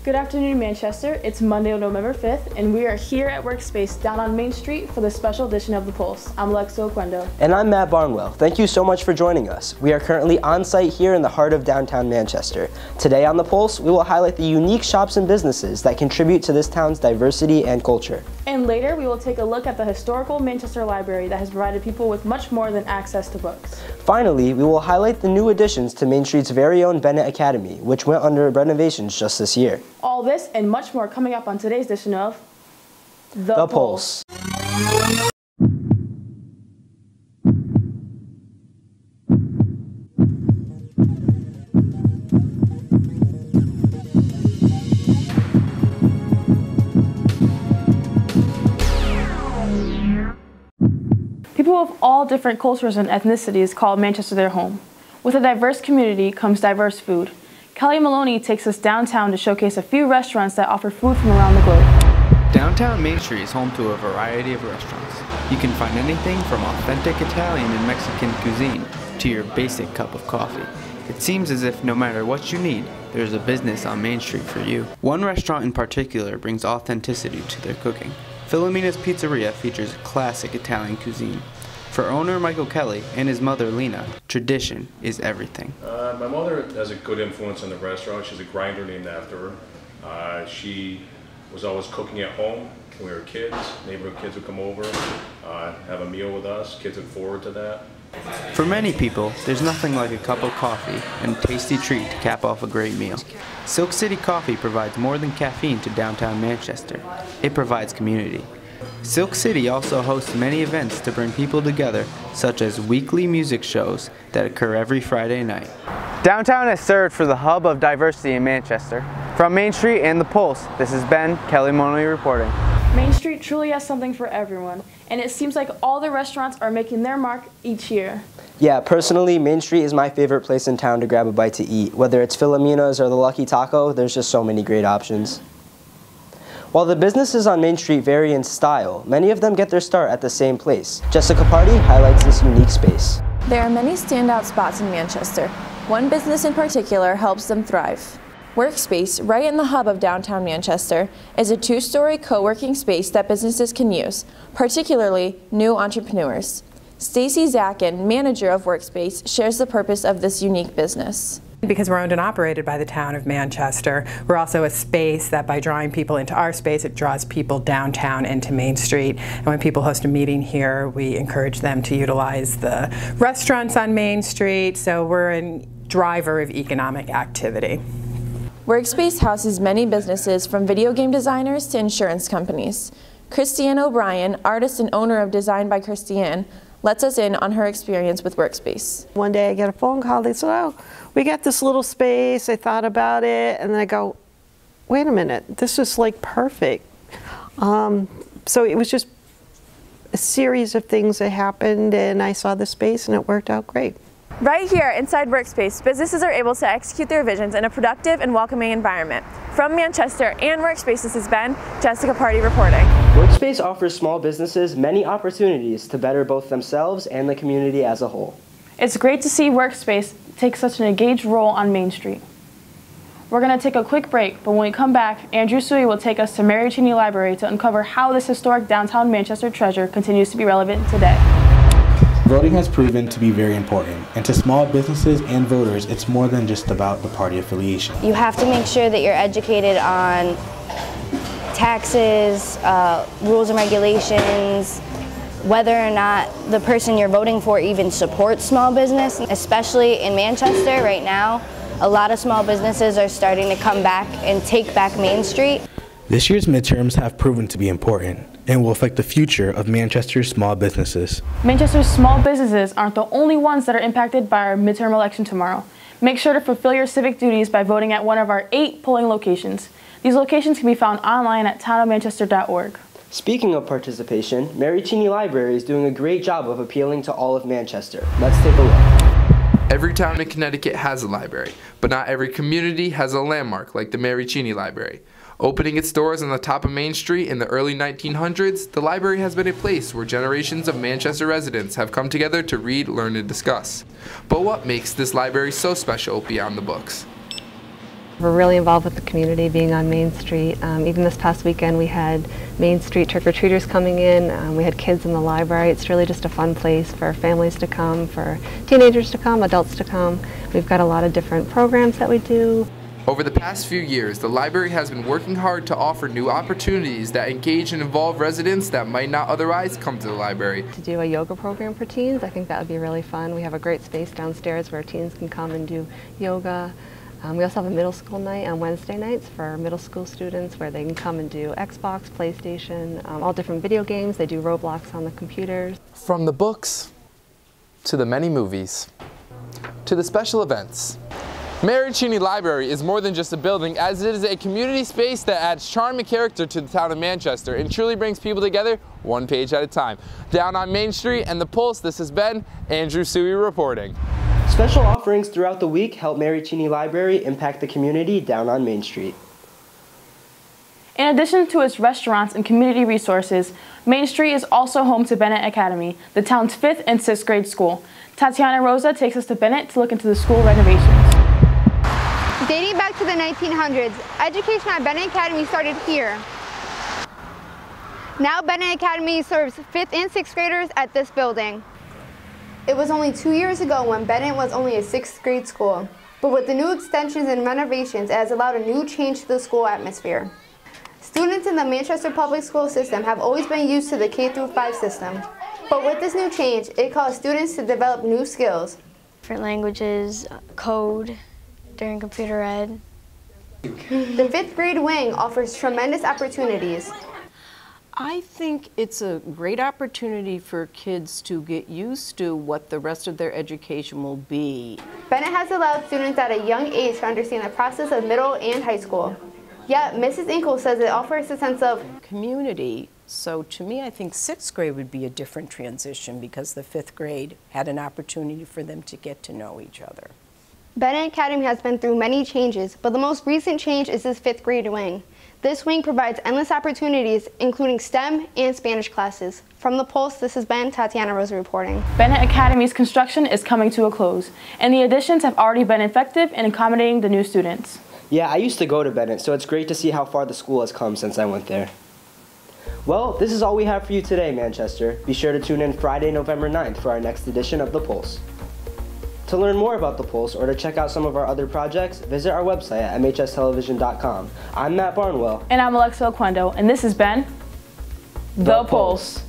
Good afternoon, Manchester. It's Monday, November 5th, and we are here at Workspace down on Main Street for the special edition of The Pulse. I'm Alexa Oquendo. And I'm Matt Barnwell. Thank you so much for joining us. We are currently on site here in the heart of downtown Manchester. Today on The Pulse, we will highlight the unique shops and businesses that contribute to this town's diversity and culture. And later, we will take a look at the historical Manchester Library that has provided people with much more than access to books. Finally, we will highlight the new additions to Main Street's very own Bennett Academy, which went under renovations just this year. All this and much more coming up on today's edition of The Pulse. People of all different cultures and ethnicities call Manchester their home. With a diverse community comes diverse food. Kelly Maloney takes us downtown to showcase a few restaurants that offer food from around the globe. Downtown Main Street is home to a variety of restaurants. You can find anything from authentic Italian and Mexican cuisine to your basic cup of coffee. It seems as if no matter what you need, there's a business on Main Street for you. One restaurant in particular brings authenticity to their cooking. Filomena's Pizzeria features classic Italian cuisine. For owner Michael Kelly and his mother Lena, tradition is everything. My mother has a good influence in the restaurant. She's a grinder named after her. She was always cooking at home when we were kids. Neighborhood kids would come over, have a meal with us. Kids look forward to that. For many people, there's nothing like a cup of coffee and a tasty treat to cap off a great meal. Silk City Coffee provides more than caffeine to downtown Manchester. It provides community. Silk City also hosts many events to bring people together, such as weekly music shows that occur every Friday night. Downtown has served for the hub of diversity in Manchester. From Main Street and The Pulse, this is Kelly Maloney reporting. Main Street truly has something for everyone, and it seems like all the restaurants are making their mark each year. Yeah, personally, Main Street is my favorite place in town to grab a bite to eat. Whether it's Filomena's or the Lucky Taco, there's just so many great options. While the businesses on Main Street vary in style, many of them get their start at the same place. Jessica Party highlights this unique space. There are many standout spots in Manchester. One business in particular helps them thrive. Workspace, right in the hub of downtown Manchester, is a two-story co-working space that businesses can use, particularly new entrepreneurs. Stacy Zackin, manager of Workspace, shares the purpose of this unique business. Because we're owned and operated by the town of Manchester, we're also a space that by drawing people into our space, it draws people downtown into Main Street. And when people host a meeting here, we encourage them to utilize the restaurants on Main Street, so we're a driver of economic activity. Workspace houses many businesses from video game designers to insurance companies. Christiane O'Brien, artist and owner of Design by Christiane, lets us in on her experience with Workspace. One day I get a phone call, they said, oh, we got this little space, I thought about it, and then I go, wait a minute, this is like perfect. So it was just a series of things that happened, and I saw the space and it worked out great. Right here inside Workspace, businesses are able to execute their visions in a productive and welcoming environment. From Manchester and Workspace, this has been Jessica Party reporting. Workspace offers small businesses many opportunities to better both themselves and the community as a whole. It's great to see Workspace take such an engaged role on Main Street. We're going to take a quick break, but when we come back, Andrew Sui will take us to Mary Cheney Library to uncover how this historic downtown Manchester treasure continues to be relevant today. Voting has proven to be very important, and to small businesses and voters, it's more than just about the party affiliation. You have to make sure that you're educated on taxes, rules and regulations, whether or not the person you're voting for even supports small business. Especially in Manchester right now, a lot of small businesses are starting to come back and take back Main Street. This year's midterms have proven to be important and will affect the future of Manchester's small businesses. Manchester's small businesses aren't the only ones that are impacted by our midterm election tomorrow. Make sure to fulfill your civic duties by voting at one of our 8 polling locations. These locations can be found online at townofmanchester.org. Speaking of participation, Mary Cheney Library is doing a great job of appealing to all of Manchester. Let's take a look. Every town in Connecticut has a library, but not every community has a landmark like the Mary Cheney Library. Opening its doors on the top of Main Street in the early 1900s, the library has been a place where generations of Manchester residents have come together to read, learn, and discuss. But what makes this library so special beyond the books? We're really involved with the community being on Main Street. Even this past weekend we had Main Street trick-or-treaters coming in. We had kids in the library. It's really just a fun place for families to come, for teenagers to come, adults to come. We've got a lot of different programs that we do. Over the past few years, the library has been working hard to offer new opportunities that engage and involve residents that might not otherwise come to the library. To do a yoga program for teens, I think that would be really fun. We have a great space downstairs where teens can come and do yoga. We also have a middle school night on Wednesday nights for middle school students where they can come and do Xbox, PlayStation, all different video games. They do Roblox on the computers. From the books, to the many movies, to the special events, Mary Cheney Library is more than just a building, as it is a community space that adds charm and character to the town of Manchester and truly brings people together one page at a time. Down on Main Street and The Pulse, this has been Andrew Suey reporting. Special offerings throughout the week help Mary Cheney Library impact the community down on Main Street. In addition to its restaurants and community resources, Main Street is also home to Bennett Academy, the town's 5th and 6th grade school. Tatiana Rosa takes us to Bennett to look into the school renovations. Dating back to the 1900s, education at Bennett Academy started here. Now Bennett Academy serves 5th and 6th graders at this building. It was only 2 years ago when Bennett was only a 6th grade school, but with the new extensions and renovations, it has allowed a new change to the school atmosphere. Students in the Manchester public school system have always been used to the K-5 system, but with this new change, it calls students to develop new skills. Different languages, code, during computer ed. The 5th grade wing offers tremendous opportunities. I think it's a great opportunity for kids to get used to what the rest of their education will be. Bennett has allowed students at a young age to understand the process of middle and high school. Yet, Mrs. Inkle says it offers a sense of community. So to me, I think 6th grade would be a different transition because the 5th grade had an opportunity for them to get to know each other. Bennett Academy has been through many changes, but the most recent change is this 5th grade wing. This wing provides endless opportunities, including STEM and Spanish classes. From The Pulse, this has been Tatiana Rosa reporting. Bennett Academy's construction is coming to a close, and the additions have already been effective in accommodating the new students. Yeah, I used to go to Bennett, so it's great to see how far the school has come since I went there. Well, this is all we have for you today, Manchester. Be sure to tune in Friday, November 9th for our next edition of The Pulse. To learn more about The Pulse or to check out some of our other projects, visit our website at mhstelevision.com. I'm Matt Barnwell. And I'm Alexa Oquendo, and this has been The Pulse.